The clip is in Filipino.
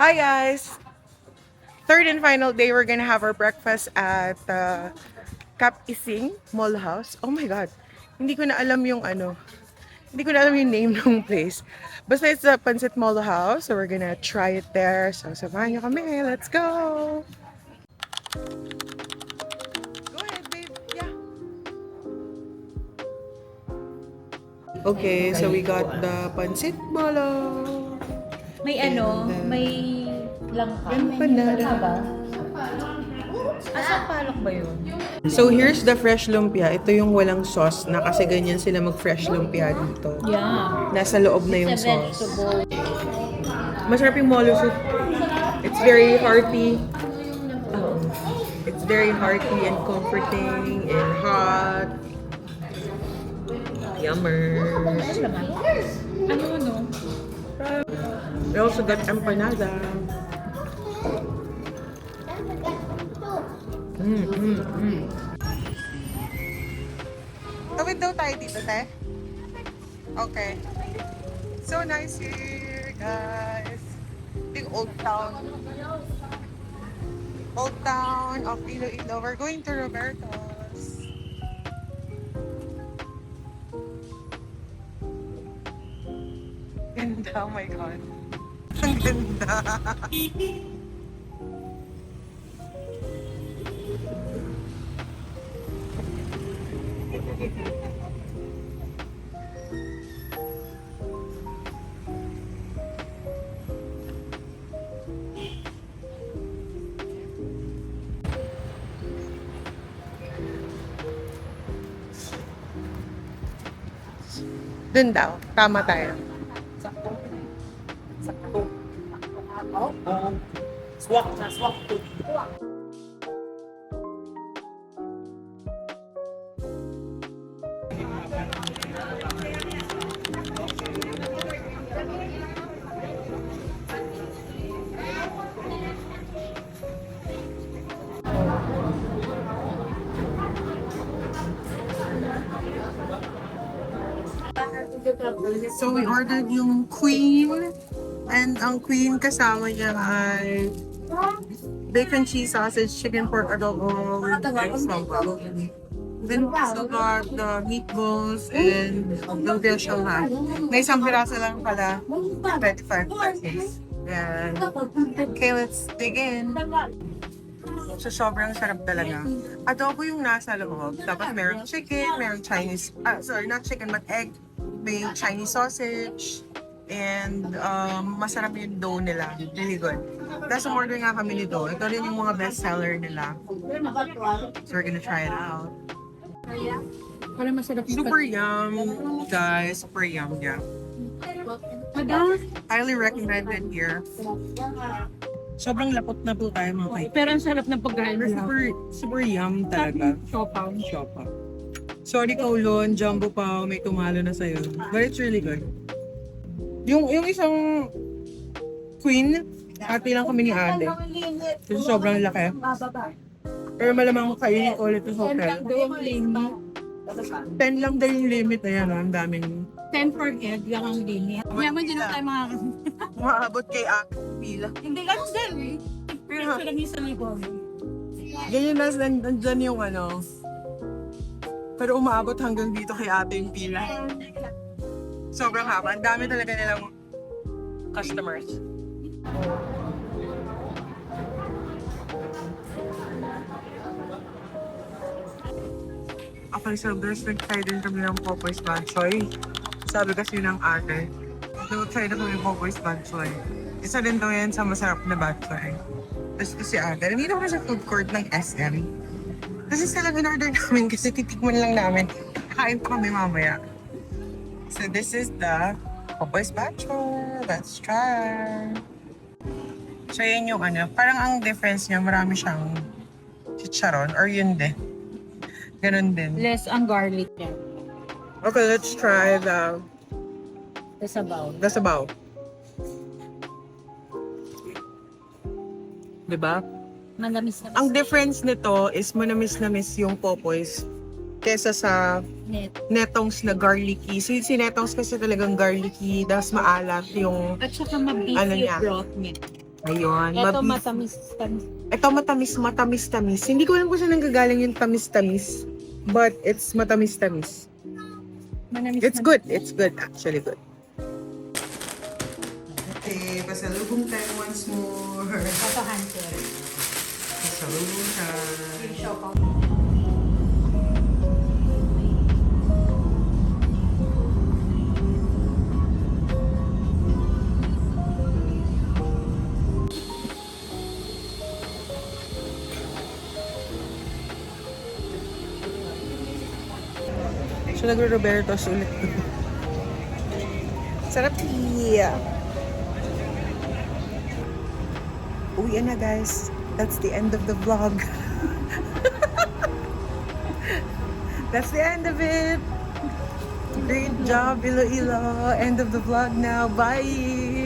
Hi guys! Third and final day, we're gonna have our breakfast at Cap Ising Mall House. Oh my god, hindi ko na alam yung hindi ko na alam yung name ng place. Basta it's a Pancit Mall House, so we're gonna try it there. So samahan nyo kami, let's go! Go ahead babe, yeah. Okay, so we got the Pancit Molo. May may langka. Empanada. Asang palok ba yun? So here's the fresh lumpia. Ito yung walang sauce na kasi ganyan sila mag-fresh lumpia dito. Yeah. Nasa loob na yung It's a sauce. vegetable. Masarap yung molo soup. It's very hearty. It's very hearty and comforting and hot. Yummer. Ano? We also got empanada. Tawid daw tayo dito, te? Okay. So nice here, guys. Yung Old Town. Old Town of Iloilo. We're going to Roberto's. Ganda, oh my God. Ang ganda. Dun daw. Tama tayo. Swak na swak to. So we ordered yung queen. And ang queen kasama niya ay bacon cheese sausage, chicken pork adobo with egg sambal. Then we also got the meatballs and lumpia siomai. May isang piraso lang pala, 25 pesos. Yan. Okay, let's dig in. So, sobrang sarap talaga. Adobo yung nasa loob. Tapos merong chicken, merong Chinese, sorry, not chicken, but egg. May Chinese sausage. And masarap yung dough nila. Really good. Tapos umorder nga kami nito. Ito rin yung mga best seller nila. So we're gonna try it out. Para masarap Super yum, guys. Super yum, yeah. Highly recommended here. Sobrang lapot na po tayo mga kaibigan. Pero ang sarap ng pagkain. Super yum talaga. Siopaw. Siopaw. Sorry Kaulon, jumbo pao, may tumalo na sa'yo. But it's really good. Yung isang queen, hati lang kami ni ate. Kasi sobrang laki. Pero malamang kainin ko ulit sa hotel. 10 lang daw yung limit na yan. Ang daming 10 for egg lang ang limit. Yaman din tayo mga... umaabot kay ate pila. Hindi lang din. Pero lang yung sa likod. Ganyan na, nandyan yung pero umaabot hanggang dito kay ate yung pila. Sobrang haba. Ang dami talaga nilang customers. Actually, so there's nag-try din kami ng Popoy's Banchoy. Sabi kasi ng ate, nag-try na kami ng Popoy's Banchoy. Isa din daw yan sa masarap na banchoy. Tapos si ate, nandito kami sa food court ng SM. Kasi silang in-order namin kasi titikman lang namin. Kain pa kami mamaya. So this is the Popoy's Banchoy. Let's try. So yan yung parang ang difference niya, marami siyang chicharon or yun din. Ganun din. Less ang garlic niya. Okay, let's try the Sabaw. sabaw. Diba? Manamis na. Ang difference nito is manamis-namis yung Popoy's kesa sa Net. Netongs na garlicky. So si Netongs kasi talagang garlicky, tapos maalat yung At saka mabis Ano yung niya? broth niya. Ayun. Ito mabis- matamis. Ito matamis. Hindi ko alam kung saan nanggagaling yung tamis-tamis. But it's matamis-tamis. Manamis. It's good. It's good. Actually good. Okay, pasalubong tayo once more. Ito hunter. Pasalubong tayo. So, nagro-Roberto's ulit. Sarap iya. Uwi na guys. That's the end of the vlog. That's the end of it. Great job, Iloilo. End of the vlog now. Bye.